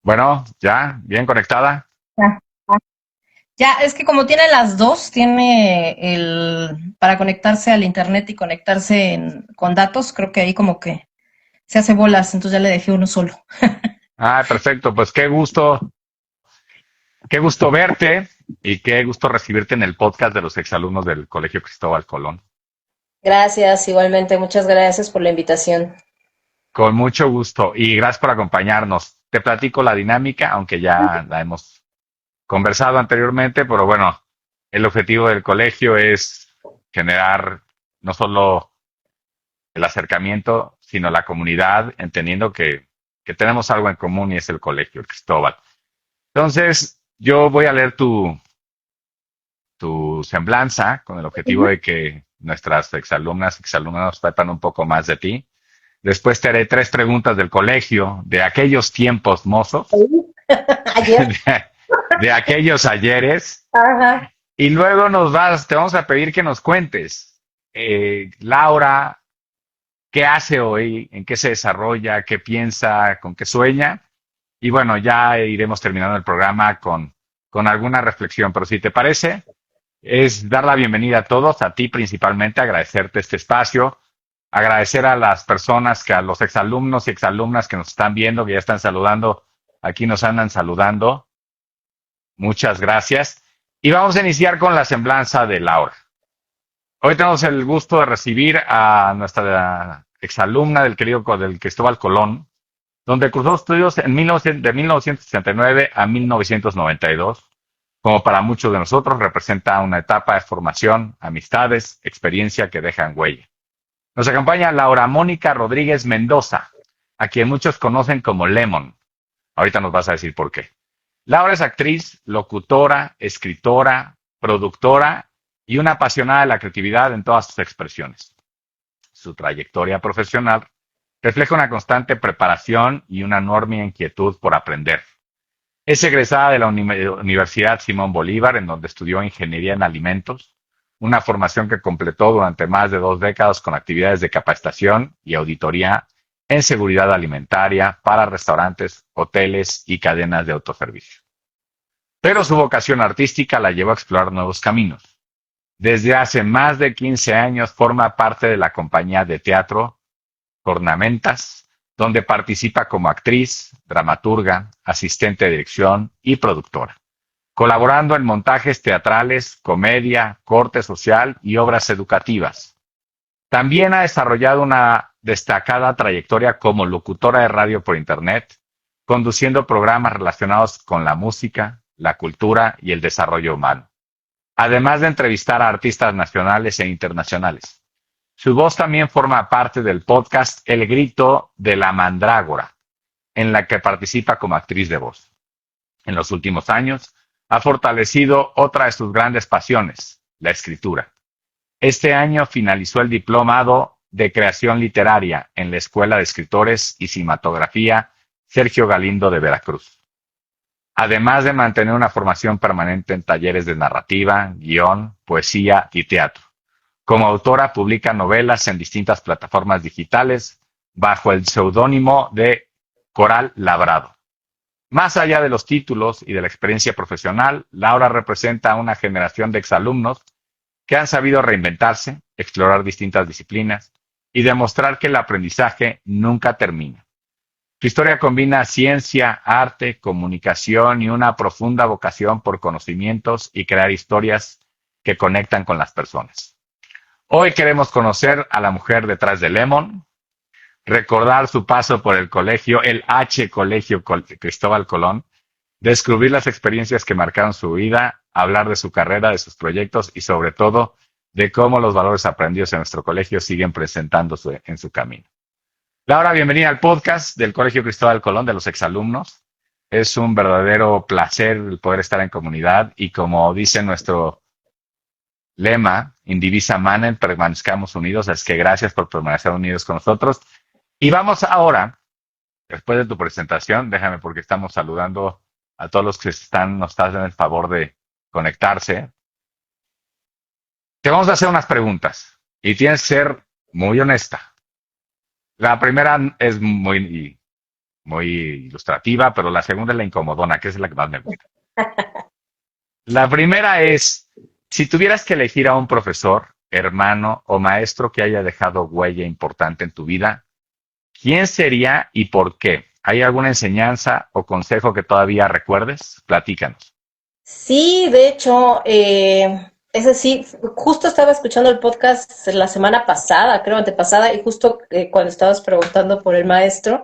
Bueno, ya, bien conectada. Ya, ya, es que como tiene las dos, tiene el para conectarse al internet y conectarse con datos, creo que ahí como que se hace bolas, entonces ya le dejé uno solo. Ah, perfecto. Pues qué gusto verte y qué gusto recibirte en el podcast de los exalumnos del Colegio Cristóbal Colón. Gracias, igualmente, muchas gracias por la invitación. Con mucho gusto y gracias por acompañarnos. Te platico la dinámica, aunque ya la hemos conversado anteriormente, pero bueno, el objetivo del colegio es generar no solo el acercamiento, sino la comunidad, entendiendo que tenemos algo en común y es el Colegio Cristóbal. Entonces, yo voy a leer tu semblanza con el objetivo de que nuestras exalumnas sepan un poco más de ti. Después te haré tres preguntas del colegio, de aquellos tiempos mozos, Ayer. de, de aquellos ayeres, Ajá. y luego te vamos a pedir que nos cuentes, Laura, qué hace hoy, en qué se desarrolla, qué piensa, con qué sueña, y bueno, ya iremos terminando el programa con alguna reflexión, pero si te parece, es dar la bienvenida a todos, a ti principalmente, agradecerte este espacio, agradecer a las personas, a los exalumnos y exalumnas que nos están viendo, que ya están saludando, aquí nos andan saludando. Muchas gracias. Y vamos a iniciar con la semblanza de Laura. Hoy tenemos el gusto de recibir a nuestra exalumna del Cristóbal Colón, donde cursó estudios de 1969 a 1992. Como para muchos de nosotros, representa una etapa de formación, amistades, experiencia que dejan huella. Nos acompaña Laura Mónica Rodríguez Mendoza, a quien muchos conocen como Lemon. Ahorita nos vas a decir por qué. Laura es actriz, locutora, escritora, productora y una apasionada de la creatividad en todas sus expresiones. Su trayectoria profesional refleja una constante preparación y una enorme inquietud por aprender. Es egresada de la Universidad Simón Bolívar, en donde estudió Ingeniería en Alimentos, una formación que completó durante más de 2 décadas con actividades de capacitación y auditoría en seguridad alimentaria para restaurantes, hoteles y cadenas de autoservicio. Pero su vocación artística la llevó a explorar nuevos caminos. Desde hace más de 15 años forma parte de la compañía de teatro Cornamentas, donde participa como actriz, dramaturga, asistente de dirección y productora, colaborando en montajes teatrales, comedia, corte social y obras educativas. También ha desarrollado una destacada trayectoria como locutora de radio por Internet, conduciendo programas relacionados con la música, la cultura y el desarrollo humano, además de entrevistar a artistas nacionales e internacionales. Su voz también forma parte del podcast El Grito de la Mandrágora, en la que participa como actriz de voz. En los últimos años, ha fortalecido otra de sus grandes pasiones, la escritura. Este año finalizó el diplomado de creación literaria en la Escuela de Escritores y Cinematografía Sergio Galindo de Veracruz, además de mantener una formación permanente en talleres de narrativa, guión, poesía y teatro. Como autora publica novelas en distintas plataformas digitales bajo el seudónimo de Coral Labrado. Más allá de los títulos y de la experiencia profesional, Laura representa a una generación de exalumnos que han sabido reinventarse, explorar distintas disciplinas y demostrar que el aprendizaje nunca termina. Su historia combina ciencia, arte, comunicación y una profunda vocación por conocimientos y crear historias que conectan con las personas. Hoy queremos conocer a la mujer detrás de Lemon, recordar su paso por el colegio, el H Colegio Cristóbal Colón, descubrir las experiencias que marcaron su vida, hablar de su carrera, de sus proyectos y sobre todo de cómo los valores aprendidos en nuestro colegio siguen presentándose en su camino. Laura, bienvenida al podcast del Colegio Cristóbal Colón de los exalumnos. Es un verdadero placer el poder estar en comunidad y como dice nuestro lema, Indivisa Manen, permanezcamos unidos, es que gracias por permanecer unidos con nosotros. Y vamos ahora, después de tu presentación, déjame porque estamos saludando a todos los que nos están en el favor de conectarse. Te vamos a hacer unas preguntas y tienes que ser muy honesta. La primera es muy muy ilustrativa, pero la segunda es la incomodona, que es la que más me gusta. La primera es, si tuvieras que elegir a un profesor, hermano o maestro que haya dejado huella importante en tu vida, ¿quién sería y por qué? ¿Hay alguna enseñanza o consejo que todavía recuerdes? Platícanos. Sí, de hecho, ese sí, justo estaba escuchando el podcast la semana pasada, creo antepasada, y justo cuando estabas preguntando por el maestro,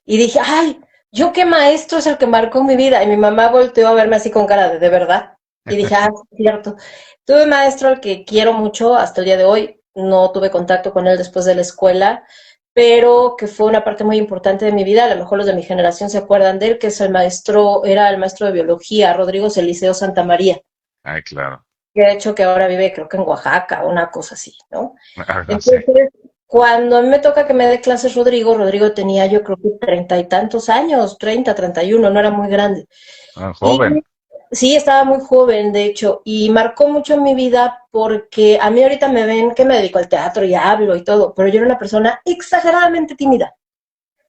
y dije, ay, ¿yo qué maestro es el que marcó mi vida? Y mi mamá volteó a verme así con cara de verdad? Y dije, ah, es cierto. Tuve un maestro al que quiero mucho hasta el día de hoy, no tuve contacto con él después de la escuela, pero que fue una parte muy importante de mi vida, a lo mejor los de mi generación se acuerdan de él, que es el maestro, era el maestro de biología, Rodrigo Eliseo Santamaría, Ay, claro. que de hecho que ahora vive creo que en Oaxaca, una cosa así, ¿no? No sé. Entonces, cuando a mí me toca que me dé clases Rodrigo tenía yo creo que 30 y tantos años, 30, 31, no era muy grande. Y Joven. sí, estaba muy joven, de hecho, y marcó mucho en mi vida porque a mí ahorita me ven que me dedico al teatro y hablo y todo, pero yo era una persona exageradamente tímida.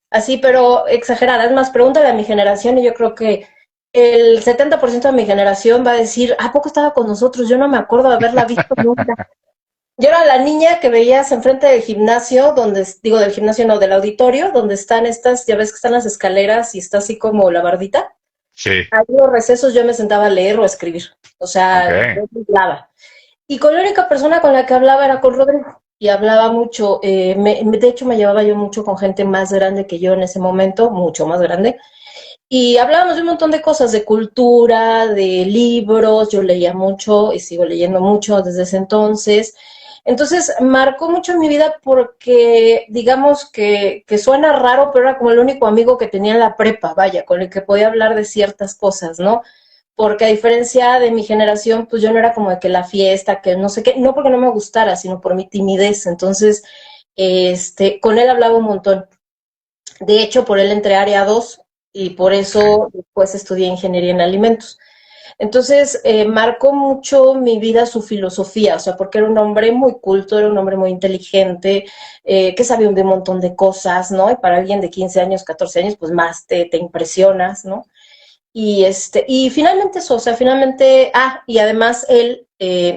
Así, pero exagerada. Es más, pregúntale a mi generación y yo creo que el 70% de mi generación va a decir, ¿a poco estaba con nosotros? Yo no me acuerdo de haberla visto nunca. Yo era la niña que veías enfrente del gimnasio, donde, digo, del gimnasio no, del auditorio, donde están estas, ya ves que están las escaleras y está así como la bardita. Sí. Ahí en los recesos yo me sentaba a leer o a escribir. O Ok. sea, yo hablaba. Y con la única persona con la que hablaba era con Rodrigo. Y hablaba mucho, de hecho me llevaba yo mucho con gente más grande que yo en ese momento, mucho más grande. Y hablábamos de un montón de cosas, de cultura, de libros, yo leía mucho y sigo leyendo mucho desde ese entonces. Entonces marcó mucho en mi vida porque digamos que suena raro, pero era como el único amigo que tenía en la prepa, vaya, con el que podía hablar de ciertas cosas, ¿no? Porque a diferencia de mi generación, pues yo no era como de que la fiesta, que no sé qué, no porque no me gustara, sino por mi timidez. Entonces, con él hablaba un montón. De hecho, por él entré a área 2 y por Ok. eso después estudié ingeniería en alimentos. Entonces, marcó mucho mi vida su filosofía, o sea, porque era un hombre muy culto, era un hombre muy inteligente, que sabía de un montón de cosas, ¿no? Y para alguien de 15 años, 14 años, pues más te impresionas, ¿no? Y finalmente eso, o sea, finalmente, y además él,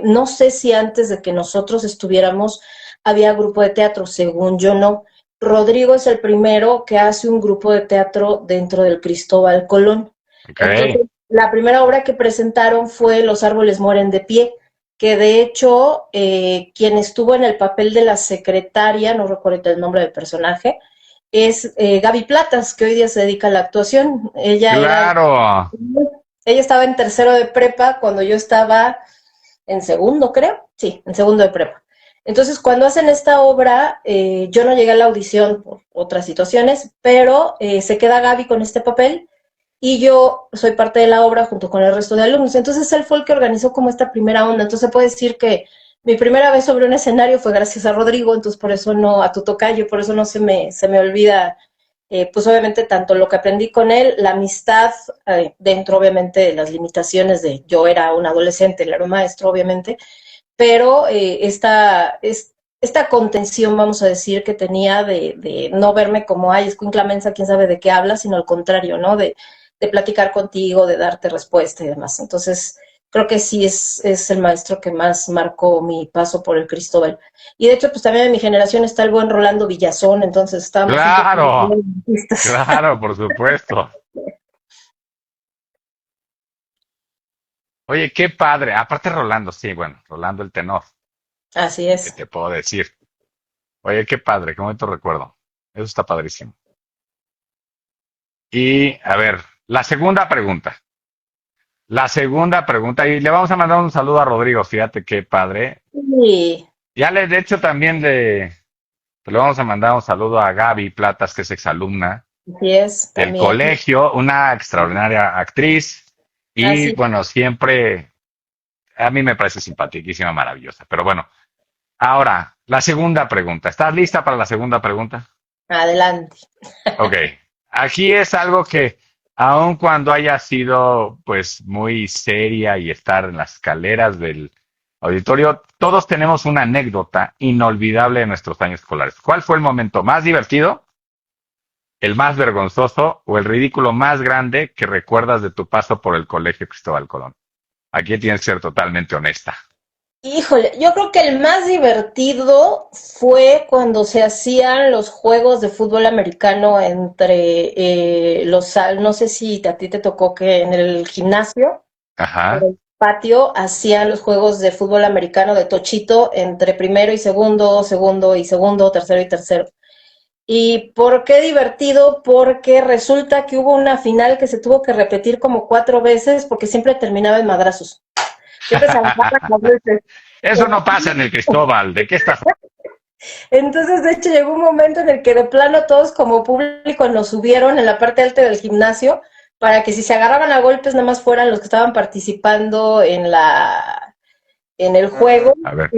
no sé si antes de que nosotros estuviéramos había grupo de teatro, según yo no. Rodrigo es el primero que hace un grupo de teatro dentro del Cristóbal Colón. Ok. Entonces, la primera obra que presentaron fue Los árboles mueren de pie, que de hecho, quien estuvo en el papel de la secretaria, no recuerdo el nombre del personaje, es Gaby Platas, que hoy día se dedica a la actuación. Claro. Ella estaba en tercero de prepa cuando yo estaba en segundo, creo. Sí, en segundo de prepa. Entonces, cuando hacen esta obra, yo no llegué a la audición por otras situaciones, pero se queda Gaby con este papel y yo soy parte de la obra junto con el resto de alumnos. Entonces, él fue el que organizó como esta primera onda. Entonces, se puede decir que mi primera vez sobre un escenario fue gracias a Rodrigo, entonces por eso no, a tu tocayo, por eso no se me olvida, pues obviamente tanto lo que aprendí con él, la amistad, dentro obviamente de las limitaciones de yo era un adolescente, él era un maestro obviamente, pero esta contención, vamos a decir, que tenía de no verme como, ay, escuincla mensa, quién sabe de qué habla, sino al contrario, ¿no? De platicar contigo, de darte respuesta y demás. Entonces, creo que sí es el maestro que más marcó mi paso por el Cristóbal. Y de hecho, pues también en mi generación está el buen Rolando Villazón, entonces estábamos un poco Claro. listos. Claro, por supuesto. Oye, qué padre. Aparte Rolando, sí, bueno, Rolando el tenor. Así ¿Qué es. te puedo decir? Oye, qué padre, qué momento recuerdo. Eso está padrísimo. Y a ver, la segunda pregunta. La segunda pregunta, y le vamos a mandar un saludo a Rodrigo, fíjate qué padre. Sí, Ya le, de hecho, también le vamos a mandar un saludo a Gaby Platas, que es exalumna así es, del también. colegio, una extraordinaria actriz. Y Así, bueno, siempre, a mí me parece simpaticísima, maravillosa. Pero bueno, ahora, la segunda pregunta. ¿Estás lista para la segunda pregunta? adelante. Ok. Aquí es algo que, aun cuando haya sido pues muy seria y estar en las escaleras del auditorio, todos tenemos una anécdota inolvidable de nuestros años escolares. ¿Cuál fue el momento más divertido el más vergonzoso o el ridículo más grande que recuerdas de tu paso por el Colegio Cristóbal Colón? Aquí tienes que ser totalmente honesta. Híjole, yo creo que el más divertido fue cuando se hacían los juegos de fútbol americano entre no sé si a ti te tocó que en el gimnasio, en Ajá. el patio, hacían los juegos de fútbol americano de tochito entre primero y segundo, segundo y segundo, tercero y tercero. ¿Y por qué divertido? Porque resulta que hubo una final que se tuvo que repetir como 4 veces porque siempre terminaba en madrazos. Siempre se agarraban a veces. Eso no pasa en el Cristóbal. ¿De qué estás? Entonces, de hecho, llegó un momento en el que de plano todos como público nos subieron en la parte alta del gimnasio para que si se agarraban a golpes nada más fueran los que estaban participando en el juego. A ver,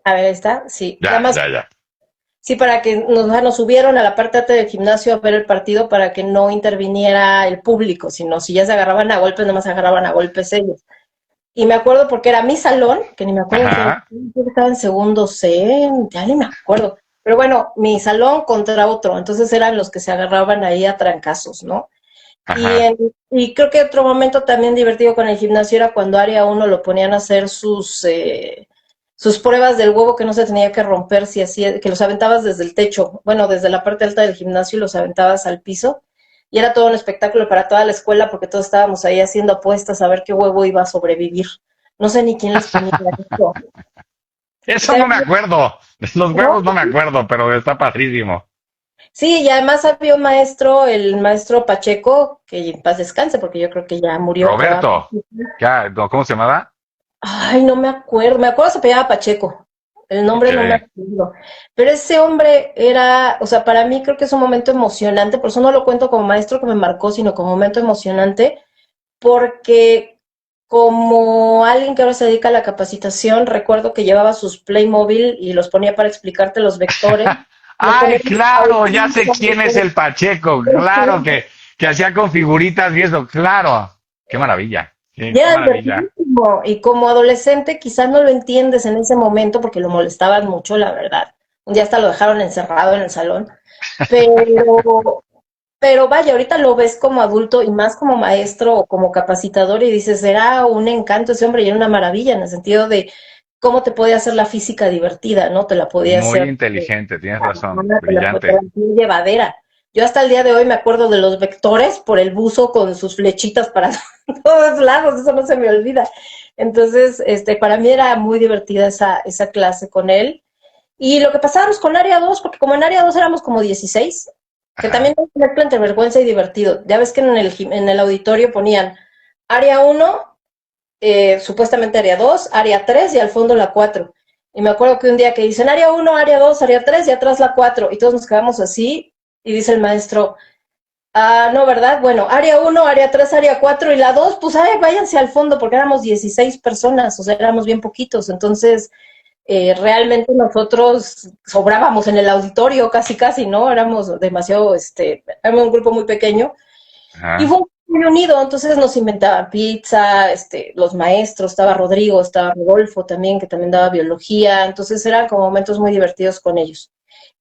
A ver, ahí está, sí, nada ya, más, ya, ya. sí, para que nos subieron a la parte alta del gimnasio a ver el partido para que no interviniera el público, sino si ya se agarraban a golpes, nada más se agarraban a golpes ellos. Y me acuerdo porque era mi salón, que ni me acuerdo Ajá, que estaba en segundo C, ya ni me acuerdo. Pero bueno, mi salón contra otro, entonces eran los que se agarraban ahí a trancazos, ¿no? Y, ajá. y creo que otro momento también divertido con el gimnasio era cuando área uno lo ponían a hacer sus pruebas del huevo que no se tenía que romper, si hacía, que los aventabas desde el techo, bueno, desde la parte alta del gimnasio y los aventabas al piso. Y era todo un espectáculo para toda la escuela porque todos estábamos ahí haciendo apuestas a ver qué huevo iba a sobrevivir. No sé ni quién les ponía eso. Eso no me acuerdo. Los ¿No? huevos no me acuerdo, pero está padrísimo. Sí, y además había un maestro, el maestro Pacheco, que en paz descanse, porque yo creo que ya murió. Roberto. Ya, no, ¿cómo se llamaba? Ay, no me acuerdo se apellidaba Pacheco, el Ok. nombre no me acuerdo, pero ese hombre era, o sea, para mí creo que es un momento emocionante, por eso no lo cuento como maestro que me marcó, sino como momento emocionante, porque como alguien que ahora se dedica a la capacitación, recuerdo que llevaba sus Playmobil y los ponía para explicarte los vectores, le ponía Ay, claro, ya sé quién es el Pacheco. Claro que hacía con figuritas y eso. Claro. Qué maravilla. Sí, qué ya, maravilla. divertidísimo. Y como adolescente quizás no lo entiendes en ese momento porque lo molestaban mucho, la verdad. Un día hasta lo dejaron encerrado en el salón. Pero, pero vaya, ahorita lo ves como adulto y más como maestro o como capacitador y dices, era un encanto ese hombre y era una maravilla en el sentido de cómo te podía hacer la física divertida, ¿no? Te la podía Muy hacer, inteligente, tienes razón. te la podía Brillante. hacer llevadera. Yo hasta el día de hoy me acuerdo de los vectores por el buzo con sus flechitas para todos lados, eso no se me olvida. Entonces, para mí era muy divertida esa clase con él. Y lo que pasábamos con Área 2 porque como en Área 2 éramos como 16 que también Ajá. es una mezcla entre vergüenza y divertido. Ya ves que en el auditorio ponían Área 1 supuestamente Área 2 Área 3 y al fondo la 4. Y me acuerdo que un día que dicen Área 1 Área 2 Área 3 y atrás la 4 y todos nos quedamos así y dice el maestro, no, ¿verdad? Bueno, Área 1 Área 3 Área 4 y la 2 pues váyanse al fondo porque éramos 16 personas, o sea, éramos bien poquitos, entonces realmente nosotros sobrábamos en el auditorio casi casi, ¿no? Éramos demasiado, éramos un grupo muy pequeño y Ajá. fue muy unido, entonces nos inventaban pizza, los maestros, estaba Rodrigo, estaba Rodolfo también, que también daba biología, entonces eran como momentos muy divertidos con ellos.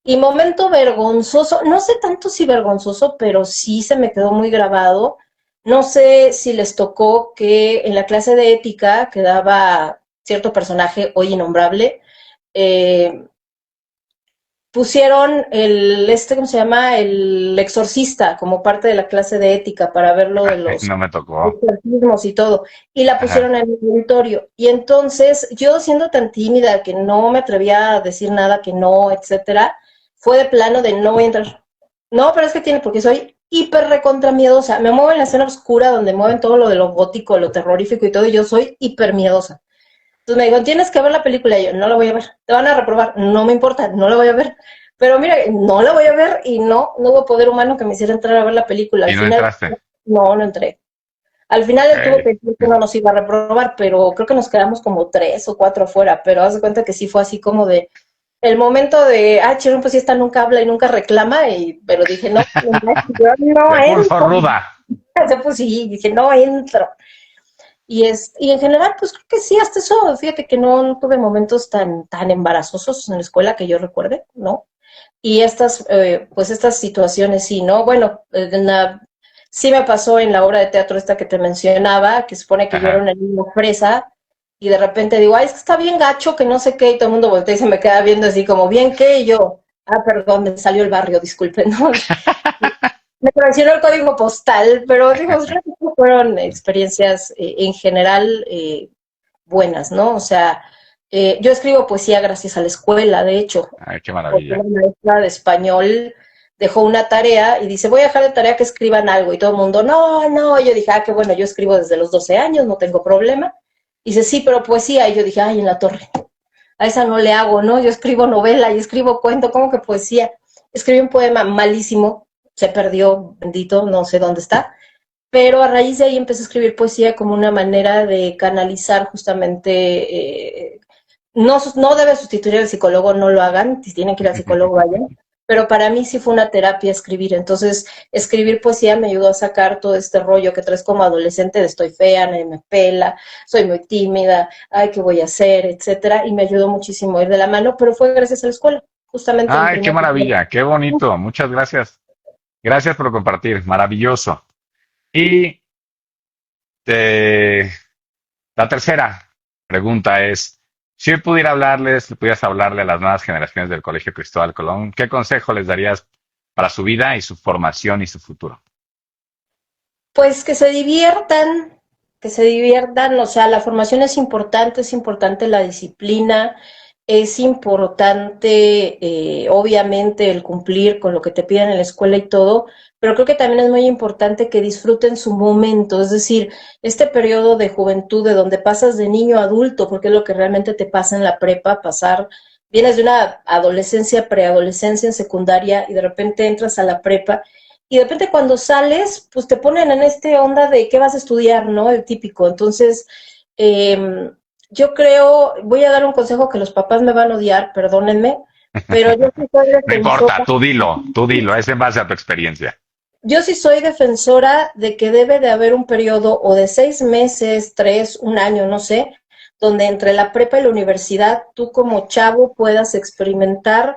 Y momento vergonzoso, no sé tanto si vergonzoso, pero sí se me quedó muy grabado. No sé si les tocó que en la clase de ética que daba cierto personaje hoy innombrable, eh, pusieron ¿cómo se llama? El exorcista como parte de la clase de ética para ver lo de Ay, los no me tocó. exorcismos y todo. Y la Ajá. pusieron en el auditorio. Y entonces yo siendo tan tímida que no me atrevía a decir nada, que no, etcétera, fue de plano de no voy a entrar. No, pero es que tiene, porque soy hiper recontra miedosa. Me muevo en la escena oscura donde mueven todo lo de lo gótico, lo terrorífico y todo, y yo soy hiper miedosa. Entonces me dijo, tienes que ver la película. Y yo, no la voy a ver. Te van a reprobar. No me importa, no la voy a ver. Pero mira, no la voy a ver y no hubo poder humano que me hiciera entrar a ver la película. Al Y no final, entraste. no entré. Al final él tuvo Ok. que decir que no nos iba a reprobar, pero creo que nos quedamos como 3 o 4 afuera. Pero haz de cuenta que sí fue así como de, el momento de, chirón, pues si esta nunca habla y nunca reclama, pero dije, no, yo no Se puso entro. ruda. Pues sí, dije, no entro. Y en general, pues creo que sí, hasta eso, fíjate que no tuve momentos tan embarazosos en la escuela que yo recuerde, ¿no? y pues estas situaciones sí, ¿no? Bueno, sí me pasó en la obra de teatro esta que te mencionaba, que supone que yo era Ajá. una niña fresa, y de repente digo, ay, es que está bien gacho, que no sé qué, y todo el mundo voltea y se me queda viendo así como, ¿bien qué? Y yo, perdón, me salió el barrio, disculpen, ¿no? Me traicionó el código postal, pero digo, fueron experiencias en general buenas, ¿no? O sea, yo escribo poesía gracias a la escuela, de hecho, Ay, qué porque una maravilla. maestra de español dejó una tarea y dice, voy a dejar de tarea que escriban algo, y todo el mundo, no, no, y yo dije, qué bueno, yo escribo desde los 12 años, no tengo problema, y dice, sí, pero poesía, y yo dije, ay, en la torre, a esa no le hago, ¿no? Yo escribo novela y escribo cuento, ¿cómo que poesía? Escribí un poema malísimo, se perdió, bendito, no sé dónde está, pero a raíz de ahí empecé a escribir poesía como una manera de canalizar justamente, no debe sustituir al psicólogo, no lo hagan, si tienen que ir al psicólogo vayan, pero para mí sí fue una terapia escribir, entonces escribir poesía me ayudó a sacar todo este rollo que traes como adolescente de estoy fea, nadie me pela, soy muy tímida, ay, ¿qué voy a hacer?, etcétera, y me ayudó muchísimo a ir de la mano, pero fue gracias a la escuela, justamente en Ay, qué primer lugar. maravilla, qué bonito. Muchas gracias. Gracias por compartir. Maravilloso. Y eh, la tercera pregunta es, si hoy pudiera hablarles, si pudieras hablarle a las nuevas generaciones del Colegio Cristóbal Colón, ¿qué consejo les darías para su vida y su formación y su futuro? Pues que se diviertan, o sea, la formación es importante la disciplina, es importante, obviamente, el cumplir con lo que te piden en la escuela y todo, pero creo que también es muy importante que disfruten su momento, es decir, este periodo de juventud de donde pasas de niño a adulto, porque es lo que realmente te pasa en la prepa, vienes de una adolescencia, preadolescencia en secundaria y de repente entras a la prepa y de repente cuando sales, pues te ponen en este onda de qué vas a estudiar, ¿no? El típico. Entonces, eh, yo creo, voy a dar un consejo que los papás me van a odiar, perdónenme, pero No importa, tú dilo, es en base a tu experiencia. yo sí soy defensora de que debe de haber un periodo o de 6 meses, 3, un año, no sé, donde entre la prepa y la universidad tú como chavo puedas experimentar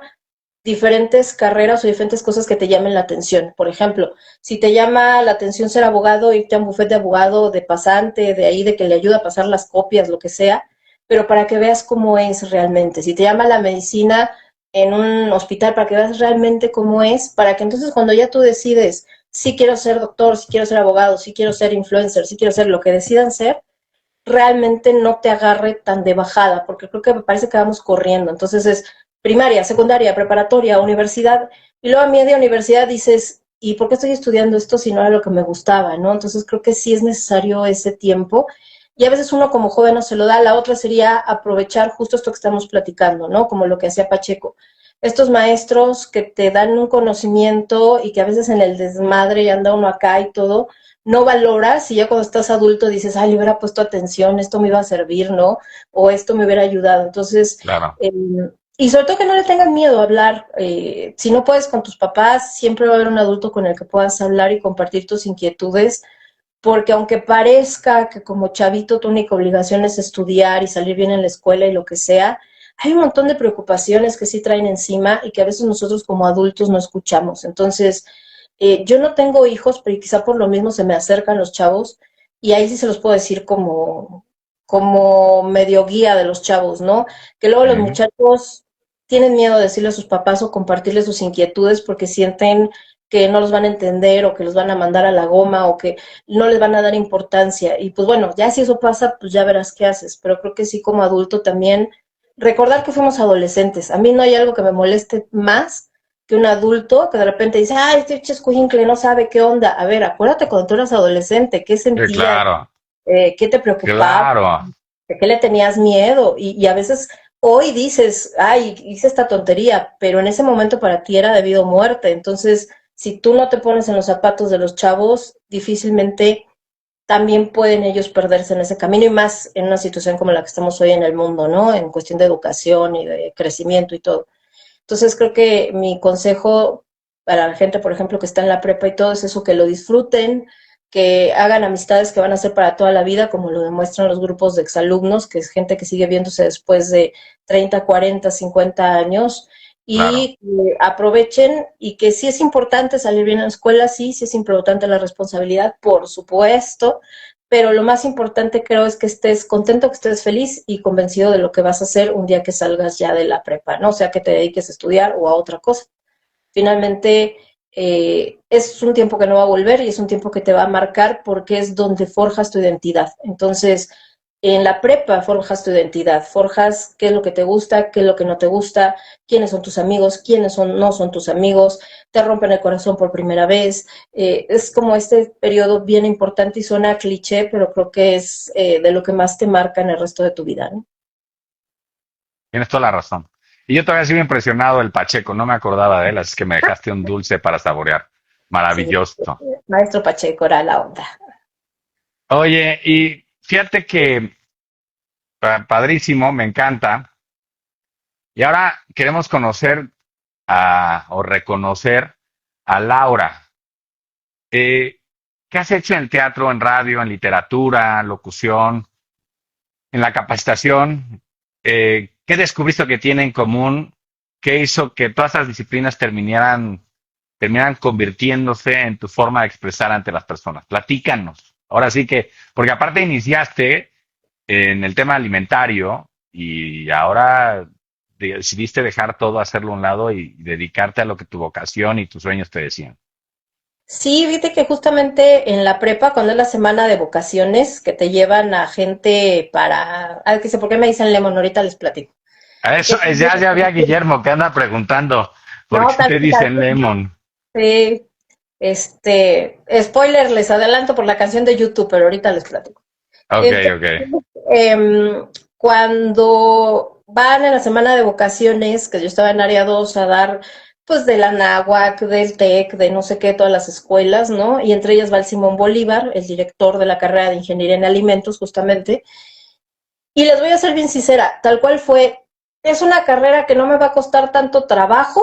diferentes carreras o diferentes cosas que te llamen la atención. Por ejemplo, si te llama la atención ser abogado, irte a un bufete de abogado, de pasante, de ahí, de que le ayuda a pasar las copias, lo que sea, pero para que veas cómo es realmente. Si te llama la medicina en un hospital, para que veas realmente cómo es, para que entonces cuando ya tú decides si quiero ser doctor, si quiero ser abogado, si quiero ser influencer, si quiero ser lo que decidan ser, realmente no te agarre tan de bajada, porque creo que me parece que vamos corriendo. Entonces es primaria, secundaria, preparatoria, universidad, y luego a media universidad dices, ¿y por qué estoy estudiando esto si no era lo que me gustaba, no? Entonces creo que sí es necesario ese tiempo, y a veces uno como joven no se lo da. La otra sería aprovechar justo esto que estamos platicando, ¿no? Como lo que hacía Pacheco. Estos maestros que te dan un conocimiento y que a veces en el desmadre y anda uno acá y todo, no valoras y ya cuando estás adulto dices, ay, le hubiera puesto atención, esto me iba a servir, ¿no? O esto me hubiera ayudado. Entonces, Claro. y sobre todo que no le tengan miedo a hablar. Si no puedes con tus papás, siempre va a haber un adulto con el que puedas hablar y compartir tus inquietudes, porque aunque parezca que como chavito tu única obligación es estudiar y salir bien en la escuela y lo que sea, hay un montón de preocupaciones que sí traen encima y que a veces nosotros como adultos no escuchamos. Entonces, yo no tengo hijos, pero quizá por lo mismo se me acercan los chavos y ahí sí se los puedo decir como medio guía de los chavos, ¿no? Que luego los Ujú. muchachos tienen miedo de decirle a sus papás o compartirles sus inquietudes porque sienten que no los van a entender o que los van a mandar a la goma o que no les van a dar importancia. Y pues bueno, ya si eso pasa, pues ya verás qué haces. Pero creo que sí como adulto también recordar que fuimos adolescentes. A mí no hay algo que me moleste más que un adulto que de repente dice, ay, este chescuincle no sabe qué onda. A ver, acuérdate cuando tú eras adolescente, qué sentías, Claro, qué te preocupaba, claro. de qué le tenías miedo. Y a veces hoy dices, ay, hice esta tontería, pero en ese momento para ti era debido a muerte. Entonces, si tú no te pones en los zapatos de los chavos, difícilmente también pueden ellos perderse en ese camino y más en una situación como la que estamos hoy en el mundo, ¿no? En cuestión de educación y de crecimiento y todo. Entonces creo que mi consejo para la gente, por ejemplo, que está en la prepa y todo, es eso, que lo disfruten, que hagan amistades que van a ser para toda la vida, como lo demuestran los grupos de exalumnos, que es gente que sigue viéndose después de 30, 40, 50 años, Claro. y aprovechen y que sí es importante salir bien en la escuela, sí es importante la responsabilidad, por supuesto, pero lo más importante creo es que estés contento, que estés feliz y convencido de lo que vas a hacer un día que salgas ya de la prepa, ¿no? O sea, que te dediques a estudiar o a otra cosa. Finalmente, es un tiempo que no va a volver y es un tiempo que te va a marcar porque es donde forjas tu identidad. Entonces, en la prepa forjas tu identidad, forjas qué es lo que te gusta, qué es lo que no te gusta, quiénes son tus amigos, no son tus amigos, te rompen el corazón por primera vez. Es como este periodo bien importante y suena cliché, pero creo que es de lo que más te marca en el resto de tu vida, ¿no? Tienes toda la razón. Y yo todavía sigo impresionado del Pacheco, no me acordaba de él, así que me dejaste un dulce para saborear. Sí, Maravilloso. maestro Pacheco era la onda. Oye, y fíjate que padrísimo, me encanta. Y ahora queremos conocer o reconocer a Laura. Eh, ¿Qué has hecho en el teatro, en radio, en literatura, locución, en la capacitación? ¿Qué descubriste que tiene en común? ¿Qué hizo que todas esas disciplinas terminaran convirtiéndose en tu forma de expresar ante las personas? Platícanos. Ahora sí que, porque aparte iniciaste en el tema alimentario y ahora decidiste dejar todo, hacerlo a un lado y dedicarte a lo que tu vocación y tus sueños te decían. Sí, fíjate que justamente en la prepa, cuando es la semana de vocaciones, que te llevan a gente para... Ah, que sé por qué me dicen Lemon, ahorita les platico. A eso, Que te ya había llevan- Guillermo que anda preguntando por No, qué te tal dicen vez, Lemon. sí, spoiler, les adelanto por la canción de YouTube, pero ahorita les platico. Ok, Entonces, ok. cuando van en la semana de vocaciones, que yo estaba en área 2 a dar, pues de la náhuac, del TEC, de no sé qué, todas las escuelas, ¿no? Y entre ellas va el Simón Bolívar, el director de la carrera de Ingeniería en Alimentos, justamente. Y les voy a ser bien sincera, tal cual fue, es una carrera que no me va a costar tanto trabajo,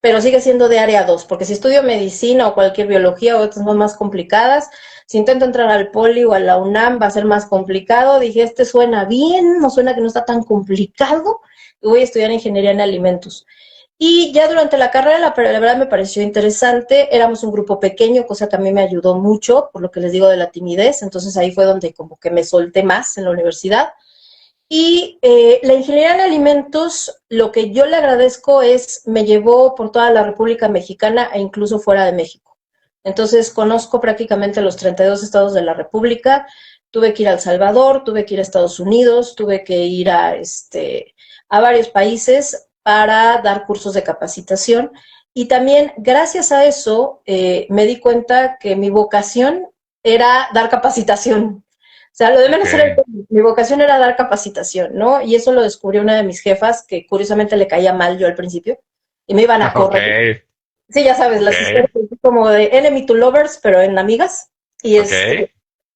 pero sigue siendo de área 2 porque si estudio medicina o cualquier biología o otras más complicadas, si intento entrar al Poli o a la UNAM va a ser más complicado. Dije, este suena bien, no suena que no está tan complicado, y voy a estudiar ingeniería en alimentos. Y ya durante la carrera, la verdad me pareció interesante, éramos un grupo pequeño, cosa que a mí me ayudó mucho, por lo que les digo de la timidez, entonces ahí fue donde como que me solté más en la universidad. Y la ingeniería en alimentos, lo que yo le agradezco es, me llevó por toda la República Mexicana e incluso fuera de México. Entonces, conozco prácticamente los 32 estados de la República. Tuve que ir a El Salvador, tuve que ir a Estados Unidos, tuve que ir a varios países para dar cursos de capacitación. Y también, gracias a eso, me di cuenta que mi vocación era dar capacitación. O sea, lo de Ok, menos era mi vocación era dar capacitación, ¿no? Y eso lo descubrió una de mis jefas, que curiosamente le caía mal yo al principio, y me iban a ok, correr. Sí, ya sabes, ok, las historias como de enemy to lovers, pero en amigas. Y ok.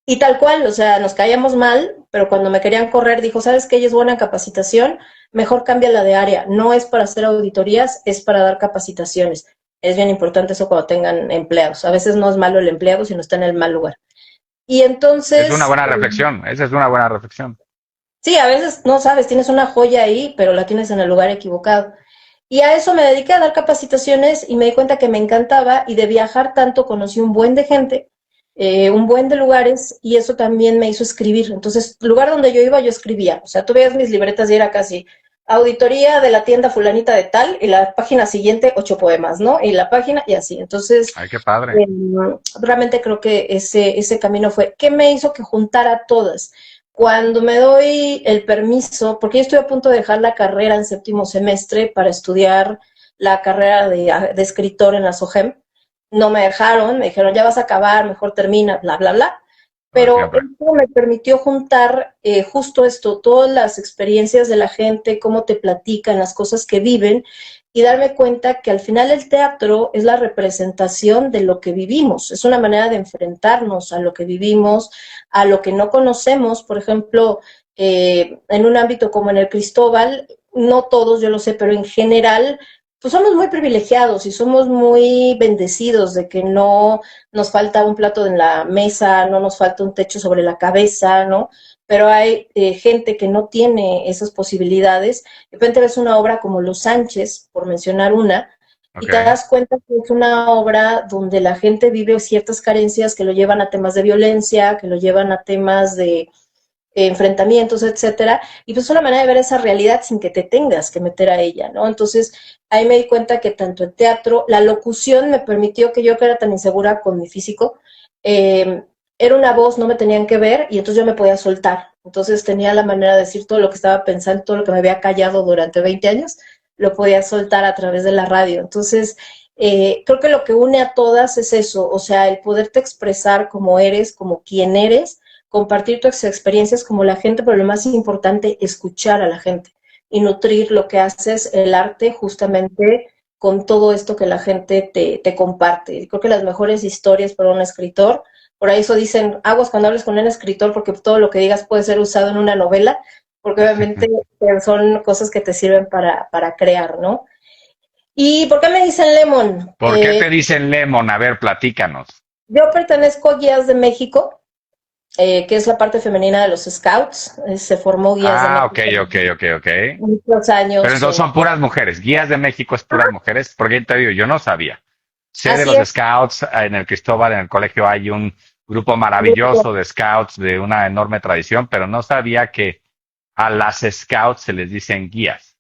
y tal cual, o sea, nos caíamos mal, pero cuando me querían correr, dijo, ¿sabes qué? Ella es buena en capacitación, mejor cámbiala de área. No es para hacer auditorías, es para dar capacitaciones. Es bien importante eso cuando tengan empleados. A veces no es malo el empleado, sino está en el mal lugar. Y Es una entonces, buena reflexión, esa es una buena reflexión. sí, a veces no sabes, tienes una joya ahí, pero la tienes en el lugar equivocado. Y a eso me dediqué a dar capacitaciones y me di cuenta que me encantaba y de viajar tanto conocí un buen de gente, un buen de lugares y eso también me hizo escribir. Entonces, lugar donde yo iba, yo escribía. O sea, tú veías mis libretas y era casi auditoría de la tienda fulanita de tal y la página siguiente 8 poemas, ¿no? Y la página y así. Entonces, Ay, qué padre. realmente creo que ese camino fue, ¿qué me hizo que juntara todas? Cuando me doy el permiso, porque yo estoy a punto de dejar la carrera en séptimo semestre para estudiar la carrera de escritor en la SOGEM, no me dejaron, me dijeron, ya vas a acabar, mejor termina, bla, bla, bla. Como Pero siempre. esto me permitió juntar justo esto, todas las experiencias de la gente, cómo te platican, las cosas que viven, y darme cuenta que al final el teatro es la representación de lo que vivimos, es una manera de enfrentarnos a lo que vivimos, a lo que no conocemos. Por ejemplo, en un ámbito como en el Cristóbal, no todos, yo lo sé, pero en general, pues somos muy privilegiados y somos muy bendecidos de que no nos falta un plato en la mesa, no nos falta un techo sobre la cabeza, ¿no? pero hay gente que no tiene esas posibilidades. De repente ves una obra como Los Sánchez, por mencionar una, y Ok. te das cuenta que es una obra donde la gente vive ciertas carencias que lo llevan a temas de violencia, que lo llevan a temas de enfrentamientos, etcétera, y pues es una manera de ver esa realidad sin que te tengas que meter a ella, ¿no? Entonces, ahí me di cuenta que tanto el teatro, la locución me permitió que yo que era tan insegura con mi físico, eh, era una voz, no me tenían que ver, y entonces yo me podía soltar. Entonces tenía la manera de decir todo lo que estaba pensando, todo lo que me había callado durante 20 años, lo podía soltar a través de la radio. Entonces, creo que lo que une a todas es eso, o sea, el poderte expresar como eres, como quien eres, compartir tus experiencias como la gente, pero lo más importante, escuchar a la gente y nutrir lo que haces, el arte, justamente con todo esto que la gente te comparte. Creo que las mejores historias para un escritor, por eso dicen, aguas cuando hables con un escritor, porque todo lo que digas puede ser usado en una novela, porque obviamente son cosas que te sirven para crear, ¿no? ¿Y por qué me dicen Lemon? ¿Por qué te dicen Lemon? A ver, platícanos. Yo pertenezco a Guías de México, que es la parte femenina de los Scouts. Se formó Guías de Ah, ok, México ok, ok, ok. muchos Pero años. entonces son puras mujeres. Guías de México es puras mujeres. Porque te digo, yo no sabía. Sé de Así los es. Scouts, en el Cristóbal, en el colegio hay un grupo maravilloso de Scouts de una enorme tradición, pero no sabía que a las Scouts se les dicen guías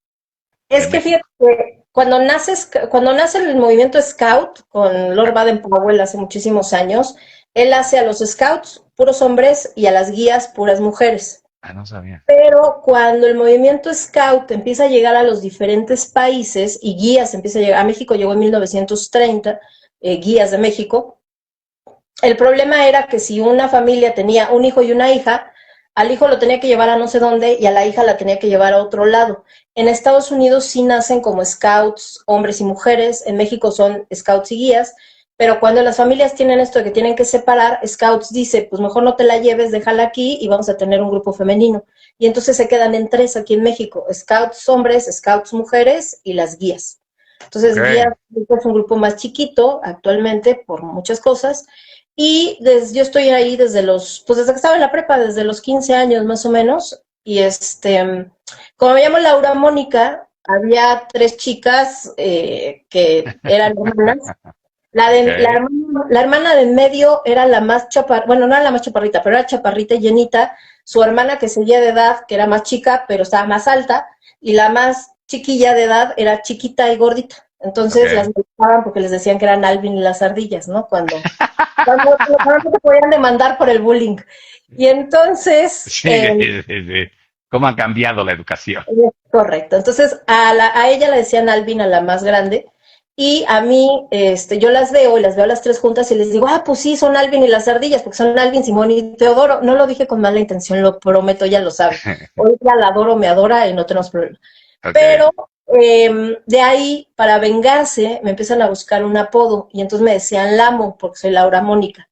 de Es que fíjate México. que cuando nace el movimiento Scout con Lord Baden-Powell hace muchísimos años, él hace a los Scouts puros hombres y a las guías puras mujeres. Ah, no sabía. Pero cuando el movimiento Scout empieza a llegar a los diferentes países y guías empieza a llegar, a México llegó en 1930, guías de México, el problema era que si una familia tenía un hijo y una hija, al hijo lo tenía que llevar a no sé dónde y a la hija la tenía que llevar a otro lado. En Estados Unidos sí nacen como scouts, hombres y mujeres, en México son scouts y guías, pero cuando las familias tienen esto de que tienen que separar, Scouts dice, pues mejor no te la lleves, déjala aquí y vamos a tener un grupo femenino. Y entonces se quedan en tres aquí en México, Scouts hombres, Scouts mujeres y las guías. Ok. Entonces, guías es un grupo más chiquito actualmente por muchas cosas, y yo estoy ahí pues desde que estaba en la prepa, desde los 15 años más o menos. Y como me llamo Laura Mónica, había tres chicas que eran hermanas. Ok. La hermana de en medio era la más chaparrita, bueno, no era la más chaparrita, pero era chaparrita y llenita. Su hermana que seguía de edad, que era más chica, pero estaba más alta. Y la más chiquilla de edad era chiquita y gordita. Entonces las Ok. molestaban porque les decían que eran Alvin y las ardillas, ¿no? Cuando te podían demandar por el bullying. Y entonces, Sí, sí, sí. ¿Cómo ha cambiado la educación? correcto. Entonces, a ella le decían Alvin, a la más grande, y a mí, yo las veo y las veo a las tres juntas y les digo, ah, pues sí, son Alvin y las ardillas, porque son Alvin, Simón y Teodoro. No lo dije con mala intención, lo prometo, ella lo sabe. Hoy ya la adoro, me adora y no tenemos problema. Ok. Pero de ahí, para vengarse, me empiezan a buscar un apodo y entonces me decían Lamo, porque soy Laura Mónica.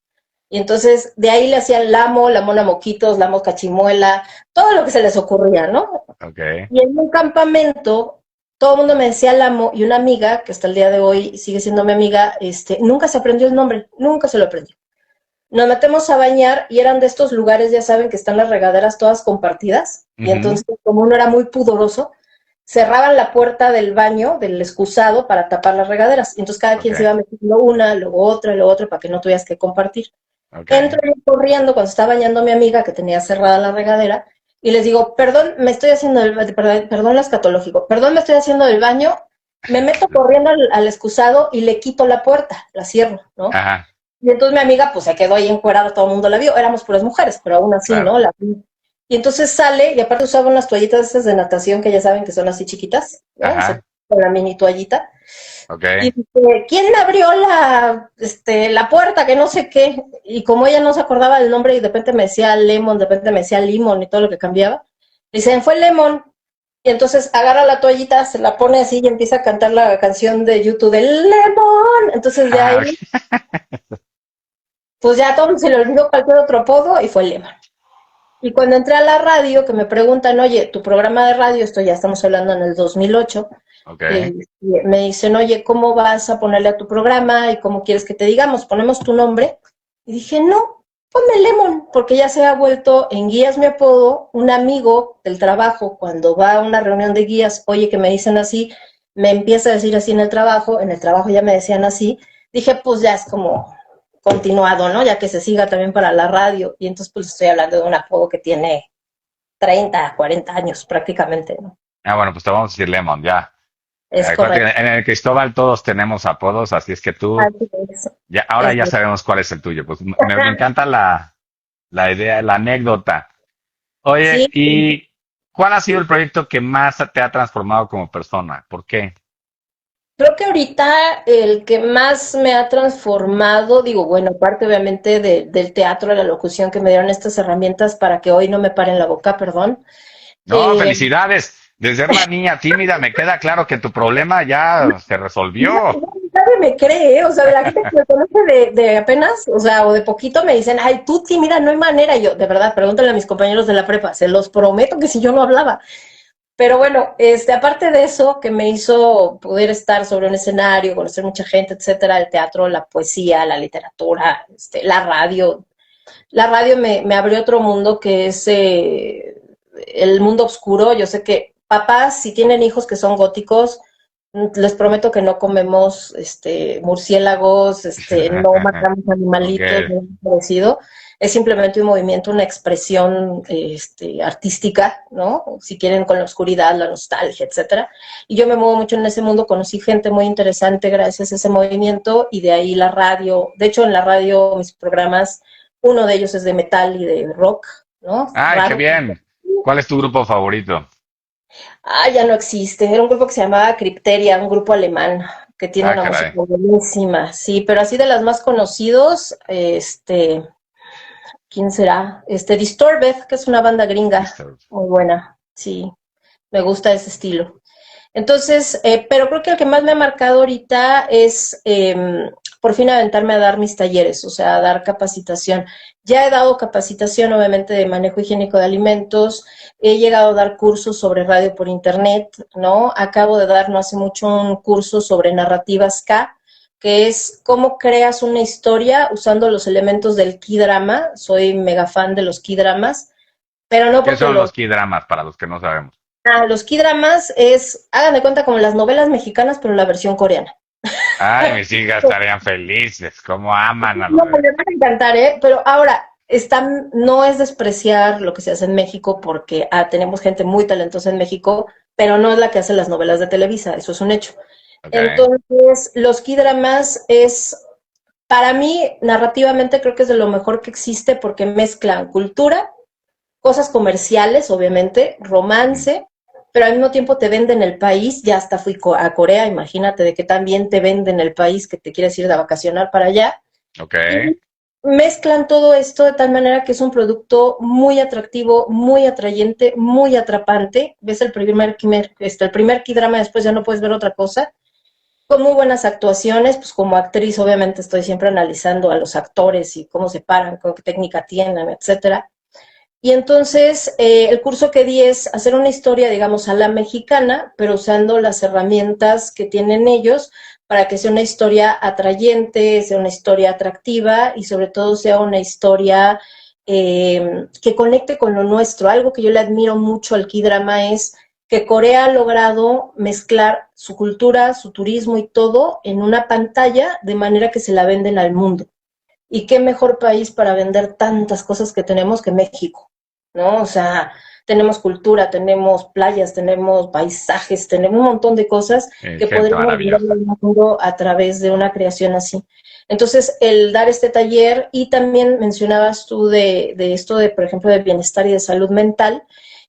Y entonces de ahí le hacían Lamo, la Mona Moquitos, Lamo Cachimuela, todo lo que se les ocurría, ¿no? Ok. Y en un campamento, todo el mundo me decía Lamo y una amiga, que hasta el día de hoy sigue siendo mi amiga, nunca se aprendió el nombre, nunca se lo aprendió. Nos metemos a bañar y eran de estos lugares, ya saben, que están las regaderas todas compartidas. Y Ujú. entonces, como uno era muy pudoroso, cerraban la puerta del baño, del excusado, para tapar las regaderas. Y entonces cada Ok. quien se iba metiendo una, luego otra, para que no tuvieras que compartir. Ok. Entro yo corriendo cuando está bañando mi amiga que tenía cerrada la regadera y les digo, perdón, me estoy haciendo perdón lo escatológico, perdón, me estoy haciendo del baño, me meto corriendo al excusado y le quito la puerta, la cierro, ¿no? Ajá. Y entonces mi amiga pues se quedó ahí encuerada, todo el mundo la vio, éramos puras mujeres, pero aún así, Claro. ¿no? Y entonces sale, y aparte usaba unas toallitas esas de natación que ya saben que son así chiquitas, ¿no? Ajá. Con la mini toallita. Ok. Y dice, ¿quién abrió la puerta? Que no sé qué. Y como ella no se acordaba del nombre y de repente me decía Lemon, de repente me decía Limon y todo lo que cambiaba, dicen, fue Lemon. Y entonces agarra la toallita, se la pone así y empieza a cantar la canción de YouTube de Lemon. Entonces de Ah, ahí, ok. pues ya todo se le olvidó cualquier otro apodo y fue Lemon. Y cuando entré a la radio, que me preguntan, oye, tu programa de radio, esto ya estamos hablando en el 2008, Ok. me dicen, oye, ¿cómo vas a ponerle a tu programa y cómo quieres que te digamos? ¿Ponemos tu nombre? Y dije, no, ponme Lemon, porque ya se ha vuelto en guías mi apodo. Un amigo del trabajo, cuando va a una reunión de guías, oye, que me dicen así, me empieza a decir así en el trabajo ya me decían así, dije, pues ya es como continuado, ¿no? Ya que se siga también para la radio, y entonces pues estoy hablando de un apodo que tiene 30, 40 años prácticamente, ¿no? Ah, bueno, pues te vamos a decir Lemon, ya. Es Acuérdate correcto. que en el Cristóbal todos tenemos apodos, así es que tú, Así es. ya, ahora Es ya sabemos cuál es el tuyo. Pues me encanta la idea, la anécdota. Oye, Sí, ¿y cuál ha sido el proyecto que más te ha transformado como persona? ¿Por qué? creo que ahorita el que más me ha transformado, digo, bueno, aparte obviamente del teatro, de la locución que me dieron estas herramientas para que hoy no me paren la boca, perdón. No, Eh, felicidades. De ser la niña tímida, me queda claro que tu problema ya se resolvió. Nadie me cree, ¿eh? O sea, de la gente que me conoce de apenas, o sea, o de poquito me dicen, ay, tú, mira, no hay manera. Y yo, de verdad, pregúntale a mis compañeros de la prepa, se los prometo que si yo no hablaba. Pero bueno, aparte de eso, que me hizo poder estar sobre un escenario, conocer mucha gente, etcétera, el teatro, la poesía, la literatura, la radio. La radio me abrió otro mundo que es el mundo oscuro. Yo sé que papás, si tienen hijos que son góticos, les prometo que no comemos murciélagos, no matamos Ok. animalitos, no es parecido. Es simplemente un movimiento, una expresión artística, ¿no? Si quieren, con la oscuridad, la nostalgia, etcétera. Y yo me muevo mucho en ese mundo, conocí gente muy interesante gracias a ese movimiento, y de ahí la radio. De hecho, en la radio, mis programas, uno de ellos es de metal y de rock, ¿no? Ay, qué Raro. bien. ¿Cuál es tu grupo favorito? Ah, ya no existe. Era un grupo que se llamaba Crypteria, un grupo alemán que tiene Ah, una música caray. buenísima. Sí, pero así de las más conocidos, ¿quién será? Disturbed, que es una banda gringa Listo. muy buena. Sí, me gusta ese estilo. Entonces, pero creo que el que más me ha marcado ahorita es por fin aventarme a dar mis talleres, o sea, a dar capacitación. Ya he dado capacitación, obviamente, de manejo higiénico de alimentos, he llegado a dar cursos sobre radio por internet, ¿no? Acabo de dar no hace mucho un curso sobre narrativas K, que es cómo creas una historia usando los elementos del key drama. Soy mega fan de los key dramas, pero no ¿Qué porque son los los K-dramas para los que no sabemos? los K-dramas hagan de cuenta como las novelas mexicanas, pero la versión coreana. Ay, mis hijas estarían felices. ¿Cómo aman a los No, de... me van a encantar, ¿eh? Pero ahora, no es despreciar lo que se hace en México, porque tenemos gente muy talentosa en México, pero no es la que hace las novelas de Televisa, eso es un hecho. Ok. Entonces, los K-dramas para mí, narrativamente creo que es de lo mejor que existe, porque mezclan cultura, cosas comerciales, obviamente, Mm. romance, pero al mismo tiempo te venden el país. Ya hasta fui a Corea, imagínate de que también te venden el país, que te quieres ir de vacacionar para allá. Ok. Y mezclan todo esto de tal manera que es un producto muy atractivo, muy atrayente, muy atrapante. Ves el primer K-drama, después ya no puedes ver otra cosa. Con muy buenas actuaciones, pues como actriz obviamente estoy siempre analizando a los actores y cómo se paran, qué técnica tienen, etcétera. Y entonces el curso que di es hacer una historia, digamos, a la mexicana, pero usando las herramientas que tienen ellos para que sea una historia atrayente, sea una historia atractiva y sobre todo sea una historia que conecte con lo nuestro. Algo que yo le admiro mucho al K-drama es que Corea ha logrado mezclar su cultura, su turismo y todo en una pantalla de manera que se la venden al mundo. Y qué mejor país para vender tantas cosas que tenemos que México, ¿no? O sea, tenemos cultura, tenemos playas, tenemos paisajes, tenemos un montón de cosas que Gente podríamos vender maravillosa. al mundo a través de una creación así. Entonces, el dar este taller, y también mencionabas tú de esto de, por ejemplo, de bienestar y de salud mental,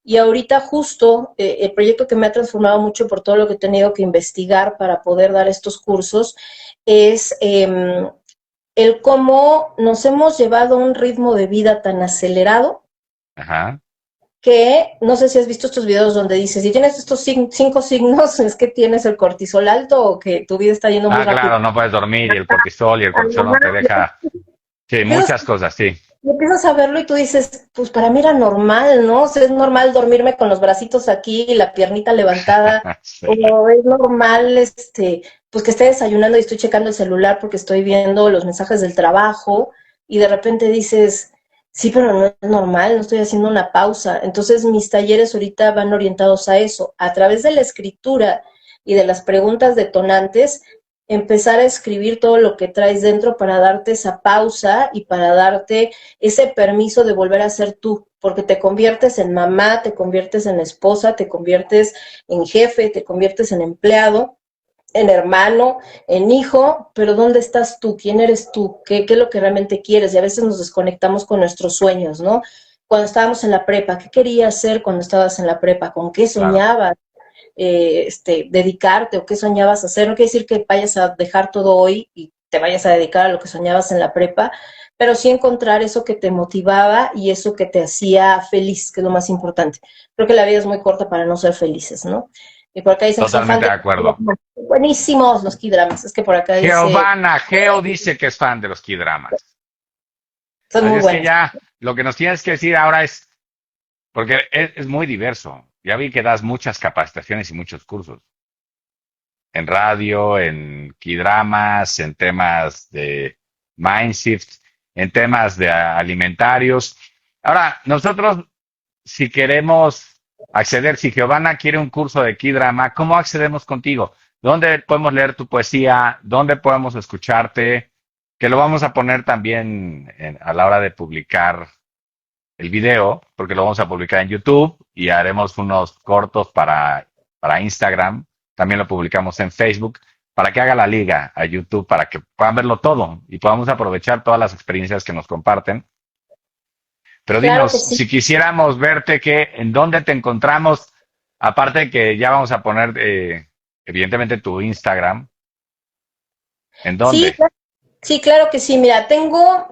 y ahorita justo el proyecto que me ha transformado mucho por todo lo que he tenido que investigar para poder dar estos cursos es el cómo nos hemos llevado a un ritmo de vida tan acelerado Ajá. que no sé si has visto estos videos donde dices, si tienes estos 5 signos, es que tienes el cortisol alto o que tu vida está yendo muy Ah, rápido. claro, no puedes dormir y el cortisol no te deja. Sí, Empiezas, muchas cosas, sí. empiezas a verlo y tú dices, pues para mí era normal, ¿no? O sea, es normal dormirme con los bracitos aquí y la piernita levantada, Sí. o es normal, pues que esté desayunando y estoy checando el celular porque estoy viendo los mensajes del trabajo, y de repente dices, Sí, pero no es normal, no estoy haciendo una pausa. Entonces, mis talleres ahorita van orientados a eso, a través de la escritura y de las preguntas detonantes, empezar a escribir todo lo que traes dentro para darte esa pausa y para darte ese permiso de volver a ser tú, porque te conviertes en mamá, te conviertes en esposa, te conviertes en jefe, te conviertes en empleado, en hermano, en hijo, pero ¿dónde estás tú? ¿Quién eres tú? ¿Qué es lo que realmente quieres? Y a veces nos desconectamos con nuestros sueños, ¿no? Cuando estábamos en la prepa, ¿qué querías hacer cuando estabas en la prepa? ¿Con qué Claro, soñabas? Dedicarte o qué soñabas hacer. No quiere decir que vayas a dejar todo hoy y te vayas a dedicar a lo que soñabas en la prepa, pero sí encontrar eso que te motivaba y eso que te hacía feliz, que es lo más importante. Creo que la vida es muy corta para no ser felices, ¿no? Y por acá dicen que son fan totalmente de de acuerdo. buenísimos los K-dramas. Es que por acá dice, Geo dice que es fan de los K-dramas. son Así muy es que buenos. ya lo que nos tienes que decir ahora es, porque es muy diverso. Ya vi que das muchas capacitaciones y muchos cursos en radio, en K-dramas, en temas de Mindshift, en temas de alimentarios. Ahora, nosotros, si queremos acceder, si Giovanna quiere un curso de K-drama, ¿cómo accedemos contigo? ¿Dónde podemos leer tu poesía? ¿Dónde podemos escucharte? Que lo vamos a poner también a la hora de publicar el video, porque lo vamos a publicar en YouTube y haremos unos cortos para Instagram. También lo publicamos en Facebook para que haga la liga a YouTube, para que puedan verlo todo y podamos aprovechar todas las experiencias que nos comparten. Pero Claro dinos, que sí. si quisiéramos verte, ¿en dónde te encontramos? Aparte de que ya vamos a poner, evidentemente, tu Instagram. ¿En Sí, dónde? sí, claro que sí. Mira, tengo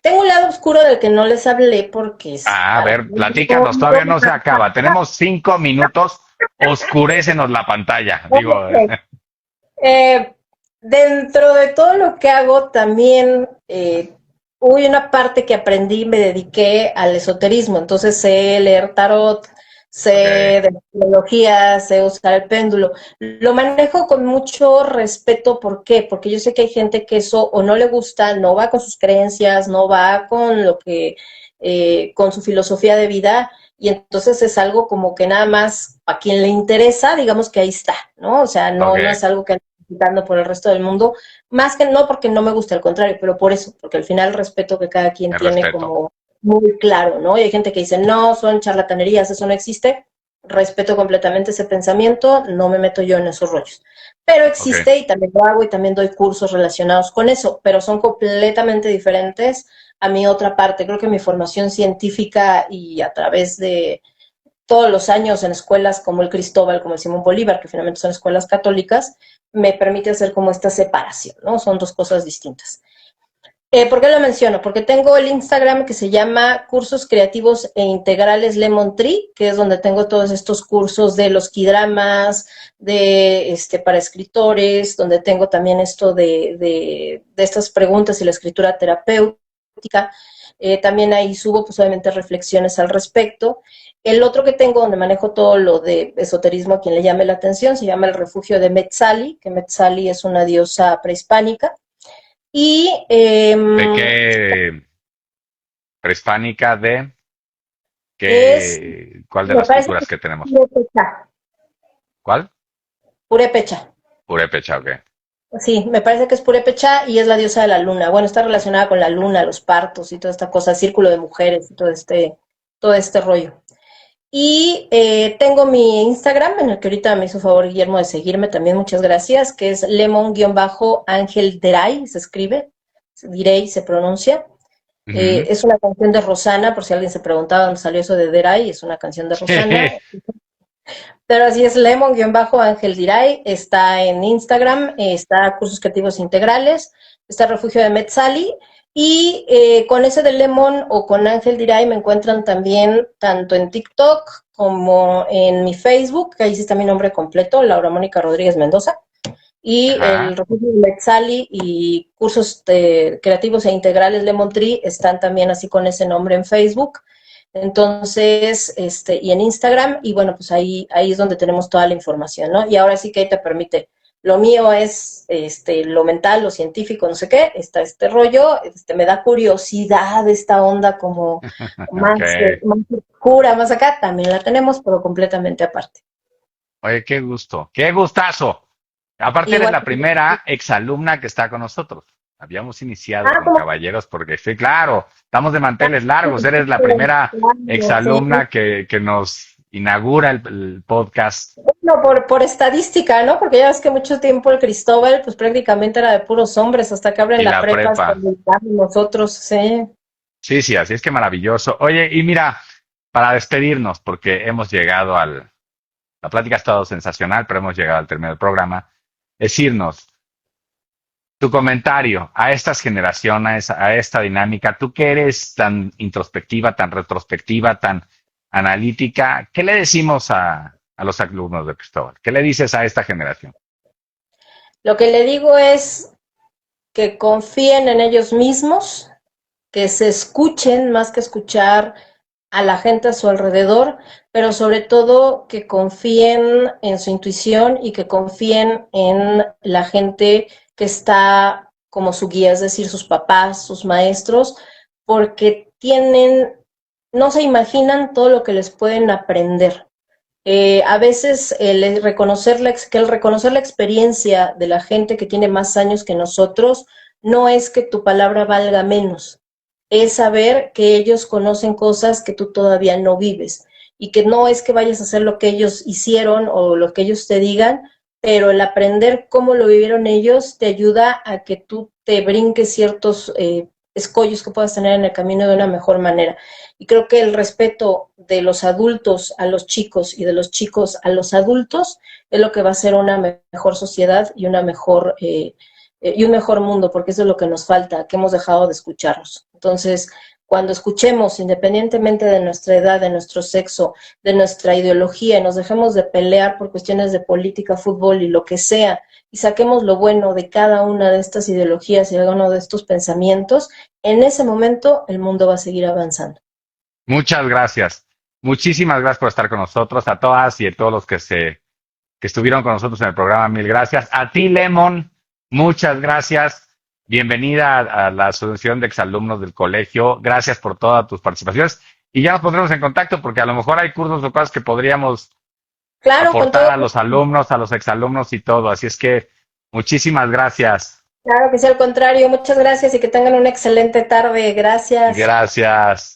un lado oscuro del que no les hablé porque es Ah, a para ver, platícanos, todavía no se acaba. Tenemos 5 minutos, oscurécenos la pantalla. Digo, Eh, dentro de todo lo que hago, también hubo una parte que aprendí, me dediqué al esoterismo, entonces sé leer tarot, sé ok, de astrología, sé usar el péndulo. Lo manejo con mucho respeto, ¿por qué? Porque yo sé que hay gente que eso o no le gusta, no va con sus creencias, no va con lo que, con su filosofía de vida, y entonces es algo como que nada más a quien le interesa, digamos que ahí está, ¿no? O sea, ok, no es algo que dando por el resto del mundo, más que no porque no me gusta, al contrario, pero por eso, porque al final respeto que cada quien el tiene respeto. como muy claro, ¿no? Y hay gente que dice, no, son charlatanerías, eso no existe, respeto completamente ese pensamiento, no me meto yo en esos rollos. Pero Ok, existe y también lo hago y también doy cursos relacionados con eso, pero son completamente diferentes a mi otra parte. Creo que mi formación científica y a través de todos los años en escuelas como el Cristóbal, como el Simón Bolívar, que finalmente son escuelas católicas, me permite hacer como esta separación, ¿no? Son dos cosas distintas. ¿Por qué lo menciono? Porque tengo el Instagram que se llama Cursos Creativos e Integrales Lemon Tree, que es donde tengo todos estos cursos de los kidramas, para escritores, donde tengo también esto de estas preguntas y la escritura terapéutica. También ahí subo, pues obviamente, reflexiones al respecto. El otro que tengo, donde manejo todo lo de esoterismo a quien le llame la atención, se llama el refugio de Metzali, que Metzali es una diosa prehispánica. Y ¿de qué prehispánica? ¿De es, cuál de me las parece que culturas es que tenemos? purépecha, ¿Cuál? purépecha. Purépecha, ok. Sí, me parece que es purépecha y es la diosa de la luna. Bueno, está relacionada con la luna, los partos y toda esta cosa, círculo de mujeres y todo este rollo. Y tengo mi Instagram, en el que ahorita me hizo favor Guillermo de seguirme también, muchas gracias, que es lemon-ángel Deray, se escribe, Direy se pronuncia. Ujú. Es una canción de Rosana, por si alguien se preguntaba dónde salió eso de Deray, es una canción de Rosana. Pero así es, Lemon-Ángel Diray, está en Instagram, está Cursos Creativos Integrales, está Refugio de Metzali, y con ese de Lemon o con Ángel Diray me encuentran también tanto en TikTok como en mi Facebook, que ahí sí está mi nombre completo, Laura Mónica Rodríguez Mendoza, y el Ajá. Refugio de Metzali y Cursos Creativos e Integrales Lemon Tree están también así con ese nombre en Facebook. Entonces, y en Instagram, y bueno, pues ahí es donde tenemos toda la información, ¿no? Y ahora sí que ahí te permite lo mío es lo mental, lo científico, no sé qué, está este rollo, me da curiosidad esta onda como más, Ok. más oscura, más acá, también la tenemos, pero completamente aparte. Oye, qué gusto, qué gustazo. Aparte eres Igual, la primera exalumna que está con nosotros. Habíamos iniciado con como caballeros porque sí, claro, estamos de manteles largos. Eres la primera sí. exalumna que nos inaugura el podcast No, por estadística, ¿no? Porque ya ves que mucho tiempo el Cristóbal, pues prácticamente era de puros hombres, hasta que abren y la la prepa, hasta prepa. donde estamos nosotros, sí. Sí, sí, así es que maravilloso. Oye, y mira, para despedirnos, porque hemos llegado la plática ha estado sensacional, pero hemos llegado al término del programa, decirnos tu comentario a estas generaciones, a esta dinámica, tú que eres tan introspectiva, tan retrospectiva, tan analítica, ¿qué le decimos a los alumnos de Cristóbal? ¿Qué le dices a esta generación? Lo que le digo es que confíen en ellos mismos, que se escuchen más que escuchar a la gente a su alrededor, pero sobre todo que confíen en su intuición y que confíen en la gente que está como su guía, es decir, sus papás, sus maestros, porque no se imaginan todo lo que les pueden aprender. A veces que el reconocer la experiencia de la gente que tiene más años que nosotros no es que tu palabra valga menos, es saber que ellos conocen cosas que tú todavía no vives y que no es que vayas a hacer lo que ellos hicieron o lo que ellos te digan, pero el aprender cómo lo vivieron ellos te ayuda a que tú te brinques ciertos escollos que puedas tener en el camino de una mejor manera. Y creo que el respeto de los adultos a los chicos y de los chicos a los adultos es lo que va a ser una mejor sociedad y y un mejor mundo, porque eso es lo que nos falta, que hemos dejado de escucharnos. Entonces, cuando escuchemos, independientemente de nuestra edad, de nuestro sexo, de nuestra ideología, y nos dejemos de pelear por cuestiones de política, fútbol y lo que sea, y saquemos lo bueno de cada una de estas ideologías y de cada uno de estos pensamientos, en ese momento el mundo va a seguir avanzando. Muchas gracias. Muchísimas gracias por estar con nosotros, a todas y a todos los que estuvieron con nosotros en el programa. Mil gracias. A ti, Lemon, muchas gracias. Bienvenida a la Asociación de Exalumnos del Colegio. Gracias por todas tus participaciones. Y ya nos pondremos en contacto porque a lo mejor hay cursos o cosas que podríamos Claro, con aportar todo, a los alumnos, a los exalumnos y todo. Así es que muchísimas gracias. claro que sí, al contrario, muchas gracias y que tengan una excelente tarde. Gracias. Gracias.